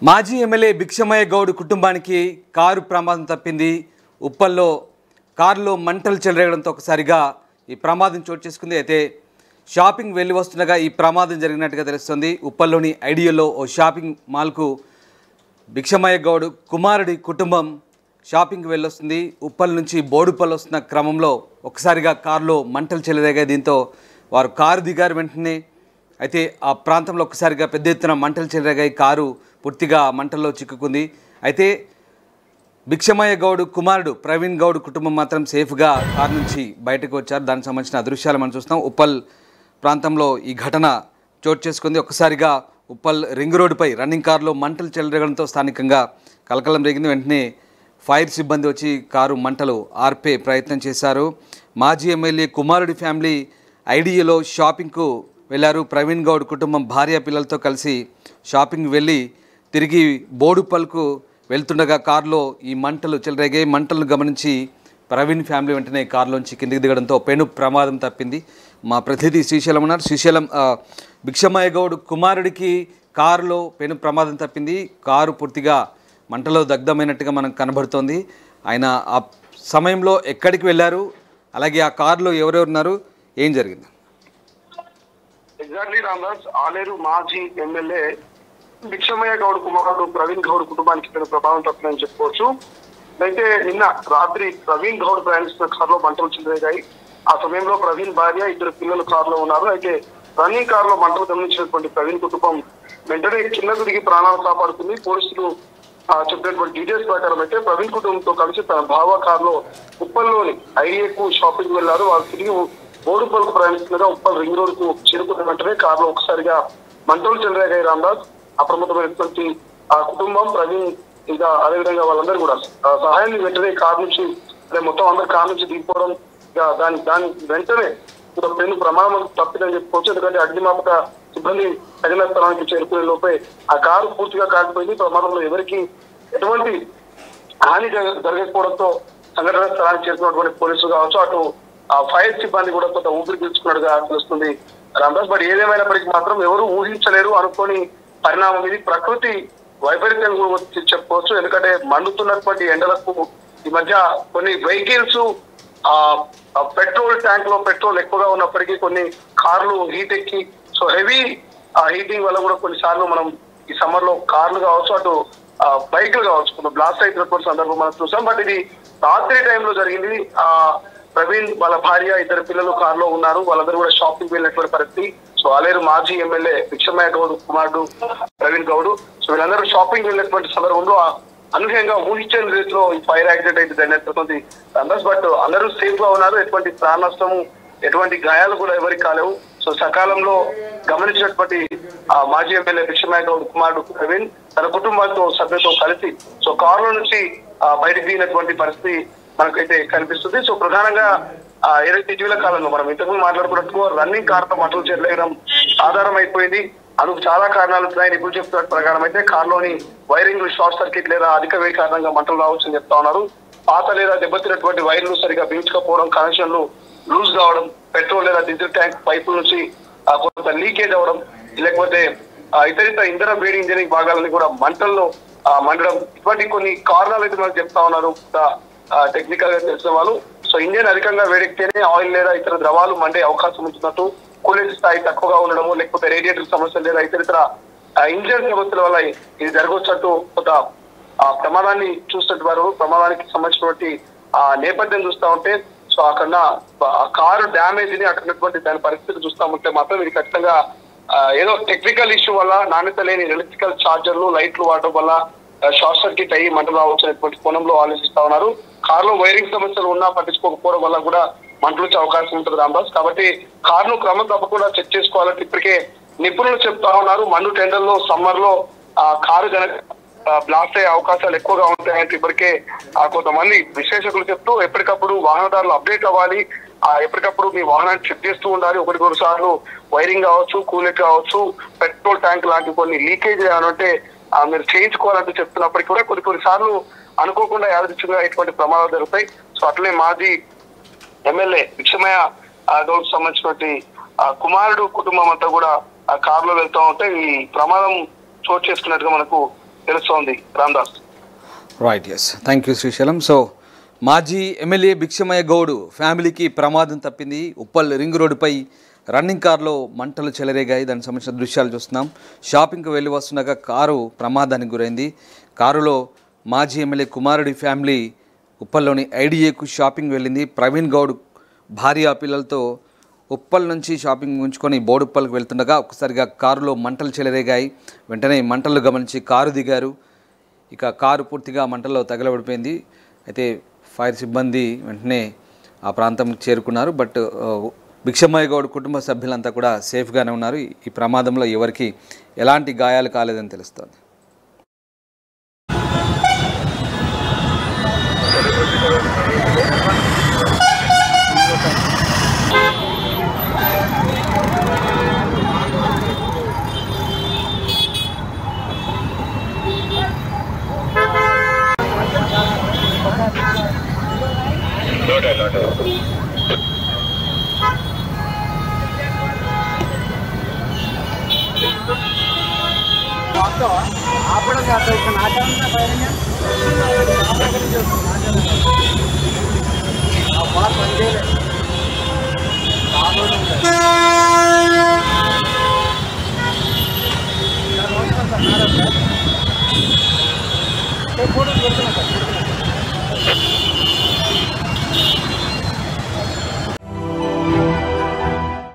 మాజీ ఎమ్మెల్యే భిక్షమయ్య గౌడ్ కుటుంబానికి కారు ప్రమాదం తప్పింది. ఉప్పల్లో కారులో మంటలు చెలరేగడంతో ఒకసారిగా ఈ ప్రమాదం చోటు చేసుకుంది. అయితే షాపింగ్ వెళ్ళి వస్తుండగా ఈ ప్రమాదం జరిగినట్టుగా తెలుస్తుంది. ఉప్పల్లోని ఐడియాలో ఓ షాపింగ్ మాల్కు భిక్షమయ్య గౌడ్ కుమారుడి కుటుంబం షాపింగ్కి వెళ్ళొస్తుంది. ఉప్పల్ నుంచి బోడుపల్లి వస్తున్న క్రమంలో ఒకసారిగా కారులో మంటలు చెలరేగాయి. దీంతో వారు కారు దిగారు. వెంటనే అయితే ఆ ప్రాంతంలో ఒకసారిగా పెద్ద ఎత్తున మంటలు చెలరేగాయి. కారు పూర్తిగా మంటల్లో చిక్కుకుంది. అయితే భిక్షమయ్య గౌడ్ కుమారుడు ప్రవీణ్ గౌడ్ కుటుంబం మాత్రం సేఫ్గా కారు నుంచి బయటకు వచ్చారు. దానికి సంబంధించిన దృశ్యాలు మనం చూస్తున్నాం. ఉప్పల్ ప్రాంతంలో ఈ ఘటన చోటు చేసుకుంది. ఒక్కసారిగా ఉప్పల్ రింగ్ రోడ్డుపై రన్నింగ్ కారులో మంటలు చెలరేగడంతో స్థానికంగా కలకలం రేగింది. వెంటనే ఫైర్ సిబ్బంది వచ్చి కారు మంటలు ఆర్పే ప్రయత్నం చేశారు. మాజీ ఎమ్మెల్యే కుమారుడి ఫ్యామిలీ ఐడియాలో షాపింగ్కు వెళ్ళారు. ప్రవీణ్ గౌడ్ కుటుంబం భార్య పిల్లలతో కలిసి షాపింగ్ వెళ్ళి తిరిగి బోడుపల్కు వెళ్తుండగా కారులో ఈ మంటలు చెలరేగాయి. మంటలను గమనించి ప్రవీణ్ ఫ్యామిలీ వెంటనే కారులోంచి కిందికి దిగడంతో పెను ప్రమాదం తప్పింది. మా ప్రతినిధి శ్రీశైలం ఉన్నారు. శ్రీశైలం, భిక్షమయ్య గౌడ్ కుమారుడికి కారులో పెను ప్రమాదం తప్పింది. కారు పూర్తిగా మంటలో దగ్ధమైనట్టుగా మనకు కనబడుతోంది. ఆయన ఆ సమయంలో ఎక్కడికి వెళ్ళారు, అలాగే ఆ కారులో ఎవరెవరు ఉన్నారు, ఏం జరిగింది? ఎగ్జాక్ట్లీ రామదాస్, ఆలేరు మాజీ ఎమ్మెల్యే భిక్షమయ్య గౌడ్ కుమారుడు ప్రవీణ్ గౌడ్ కుటుంబానికి ప్రభావం తప్పిందని చెప్పుకోవచ్చు. అయితే నిన్న రాత్రి ప్రవీణ్ గౌడ్ ప్రయాణిస్తున్న కారులో మంటలు చెలరేగాయి. ఆ సమయంలో ప్రవీణ్ భార్య, ఇద్దరు పిల్లలు కారులో ఉన్నారు. అయితే రన్నింగ్ కారులో మంటలు గమనించినటువంటి ప్రవీణ్ కుటుంబం వెంటనే కిందకు దిగి ప్రాణాలు కాపాడుతుంది. పోలీసులు చెప్పినటువంటి డీటెయిల్స్ ప్రకారం అయితే ప్రవీణ్ కుటుంబంతో కలిసి తన భావ కారులో ఉప్పల్లోని ఐఏకు షాపింగ్ వెళ్లారు. వాళ్ళు తిరిగి బోడుపల్లికు ప్రయాణిస్తుండగా ఉప్పల్ రింగ్ రోడ్ కు చేరుకున్న వెంటనే కారులో ఒకసారిగా మంటలు చెలరేగాయి. రామదాస్, అప్రమత్తమైనటువంటి ఆ కుటుంబం, ప్రవీణ్ ఇంకా అదేవిధంగా వాళ్ళందరూ కూడా సహాయాన్ని వెంటనే కారు నుంచి మొత్తం అందరు కారు నుంచి దిగిపోవడం, దాని వెంటనే పెను ప్రమాదం తప్పిదని చెప్పుకోవచ్చు. ఎందుకంటే అగ్నిమాపక సిబ్బంది తగిన స్థలానికి చేరుకునే లోపే ఆ కారు పూర్తిగా కాలిపోయింది. ప్రమాదంలో ఎవరికి ఎటువంటి హాని జరగకపోవడంతో సంఘటన స్థలానికి చేరుకున్నటువంటి పోలీసులు కావచ్చు, అటు ఆ ఫైర్ సిబ్బంది కూడా కొంత ఊపిరి పీల్చుకున్నట్టుగా తెలుస్తుంది రామదాస్. బట్ ఏదేమైనప్పటికీ మాత్రం ఎవరు ఊహించలేరు అనుకోని పరిణామం ఇది. ప్రకృతి వైపరీత్యం చెప్పుకోవచ్చు. ఎందుకంటే మండుతున్నటువంటి ఎండలకు ఈ మధ్య కొన్ని వెహికల్స్ పెట్రోల్ ట్యాంక్ లో పెట్రోల్ ఎక్కువగా ఉన్నప్పటికీ కొన్ని కార్లు హీట్ ఎక్కి, సో హెవీ హీటింగ్ వల్ల కూడా కొన్నిసార్లు మనం ఈ సమ్మర్ లో కార్లు కావచ్చు, అటు బైక్లు కావచ్చు, కొంత బ్లాస్ట్ అయినటువంటి సందర్భం మనం చూసాం. బట్ ఇది రాత్రి టైంలో జరిగింది. ప్రవీణ్ వాళ్ళ భార్య, ఇద్దరు పిల్లలు కారులో ఉన్నారు. వాళ్ళందరూ కూడా షాపింగ్ వెళ్ళినటువంటి పరిస్థితి. సో ఆలేరు మాజీ ఎమ్మెల్యే భిక్షమయ్య గౌడ్ కుమారుడు ప్రవీణ్ గౌడ్, సో వీళ్ళందరూ షాపింగ్ వెళ్ళినటువంటి సందర్భంలో అనూహ్యంగా ఊహించని రీతిలో ఈ ఫైర్ యాక్సిడెంట్ అయితే జరిగినటువంటి అందరూ. బట్ అందరూ సేఫ్ గా ఉన్నారు. ఎటువంటి ప్రాణ నష్టము, ఎటువంటి గాయాలు కూడా ఎవరికి కాలేవు. సో సకాలంలో గమనించినటువంటి మాజీ ఎమ్మెల్యే భిక్షమయ్య గౌడ్ కుమారుడు ప్రవీణ్ తన కుటుంబాలతో సభ్యులతో కలిసి సో కారులో నుంచి బయటకు దిగినటువంటి పరిస్థితి మనకైతే కనిపిస్తుంది. సో ప్రధానంగా ఏదైతే ఇటీవల కాలంలో మనం ఇంతకుముందు మాట్లాడుకున్నట్టు రన్నింగ్ కారుతో మంటలు చెలరేగడం ఆధారం అయిపోయింది. అందుకు చాలా కారణాలు ఉన్నాయని ఇప్పుడు చెప్తున్న ప్రకారం అయితే కారులోని వైరింగ్ షార్ట్ సర్క్యూట్ లేదా అధిక వేడి కారణంగా మంటలు రావచ్చని చెప్తా ఉన్నారు. పాత లేదా దెబ్బతిన్నటువంటి వైర్లు సరిగా బిగించకపోవడం, కనెక్షన్లు లూజ్ కావడం, పెట్రోల్ లేదా డీజిల్ ట్యాంక్ పైపుల నుంచి కొంత లీకేజ్ అవ్వడం, లేకపోతే ఇతర ఇంధన వేడి ఇంజనీరింగ్ భాగాలని కూడా మంటల్లో మండడం, ఇటువంటి కొన్ని కారణాలు అయితే మనకు చెప్తా ఉన్నారు టెక్నికల్ గా తెలిసిన వాళ్ళు. సో ఇంజన్ అధికంగా వేడెక్కితేనే ఆయిల్ లేదా ఇతర ద్రవాలు మండే అవకాశం ఉంటున్నట్టు, కూలింగ్ స్థాయి తక్కువగా ఉండడము, లేకపోతే రేడియేటర్ సమస్యలు లేదా ఇతర ఇంజన్ సమస్యల వల్ల ఇది జరగవచ్చట్టు కొంత ప్రమాదాన్ని చూసినట్టు వారు ప్రమాదానికి సంబంధించినటువంటి నేపథ్యం చూస్తా ఉంటే, సో అక్కడ కారు డ్యామేజ్ ని అక్కడ దాని పరిస్థితి చూస్తా ఉంటే మాత్రం ఇది ఖచ్చితంగా ఏదో టెక్నికల్ ఇష్యూ వల్ల నాణ్యత లేని ఎలక్ట్రికల్ చార్జర్లు, లైట్లు వాడడం వల్ల షార్ట్ సర్క్యూట్ అయ్యి మంటలు రావచ్చనేటువంటి కోణంలో ఆలోచిస్తా ఉన్నారు. కారులో వైరింగ్ సమస్యలు ఉన్నా పట్టించుకోకపోవడం వల్ల కూడా మంటలు వచ్చే అవకాశం ఉంటుంది రామదాస్. కాబట్టి కారును క్రమం తప్పకుండా చెక్ చేసుకోవాలంటే ఇప్పటికే నిపుణులు చెప్తా ఉన్నారు. మండు టెండర్లో సమ్మర్ లో కారు కనుక బ్లాస్ట్ అయ్యే అవకాశాలు ఎక్కువగా ఉంటాయంటే ఇప్పటికే కొంతమంది విశ్లేషకులు చెప్తూ ఎప్పటికప్పుడు వాహనదారులు అప్డేట్ అవ్వాలి, ఎప్పటికప్పుడు మీ వాహనాన్ని చెక్ చేస్తూ ఉండాలి. ఒకటి సార్లు వైరింగ్ కావచ్చు, కూలెట్ కావచ్చు, పెట్రోల్ ట్యాంక్ లాంటి కొన్ని లీకేజ్ అంటే మీరు చేయించుకోవాలంటూ చెప్తున్నప్పటికీ కూడా కొన్ని సార్లు అనుకోకుండా యాదృచ్ఛికంగా ఇటువంటి ప్రమాదాలు జరుగుతాయి. సో అట్లనే మాజీ ఎమ్మెల్యే భిక్షమయ్య గౌడ్ సంబంధించినటువంటి కుమారుడు కుటుంబం అంతా కూడా కారులో వెళ్తూ ఉంటే ఈ ప్రమాదం చోటు చేసుకున్నట్టుగా మనకు తెలుస్తోంది Ramdas. Right, yes, thank you Srisailam. So మాజీ ఎమ్మెల్యే భిక్షమయ్య గౌడ్ ఫ్యామిలీకి ప్రమాదం తప్పింది. ఉప్పల్ రింగ్ రోడ్డుపై రన్నింగ్ కార్లో మంటలు చెలరేగాయి. దానికి సంబంధించిన దృశ్యాలు చూస్తున్నాం. షాపింగ్కి వెళ్ళి వస్తుండగా కారు ప్రమాదానికి గురైంది. కారులో మాజీ ఎమ్మెల్యే కుమారుడి ఫ్యామిలీ ఉప్పల్లోని ఐడిఏకు షాపింగ్ వెళ్ళింది. ప్రవీణ్ గౌడ్ భార్య పిల్లలతో ఉప్పల్ నుంచి షాపింగ్ ఉంచుకొని బోడుప్పల్కి వెళ్తుండగా ఒక్కసారిగా కారులో మంటలు చెలరేగాయి. వెంటనే మంటలు గమనించి కారు దిగారు. ఇక కారు పూర్తిగా మంటల్లో తగలబడిపోయింది. అయితే ఫైర్ సిబ్బంది వెంటనే ఆ ప్రాంతంకి చేరుకున్నారు. బట్ భిక్షమయ్య గౌడ్ కుటుంబ సభ్యులంతా కూడా సేఫ్గానే ఉన్నారు. ఈ ప్రమాదంలో ఎవరికి ఎలాంటి గాయాలు కాలేదని తెలుస్తోంది. फोटो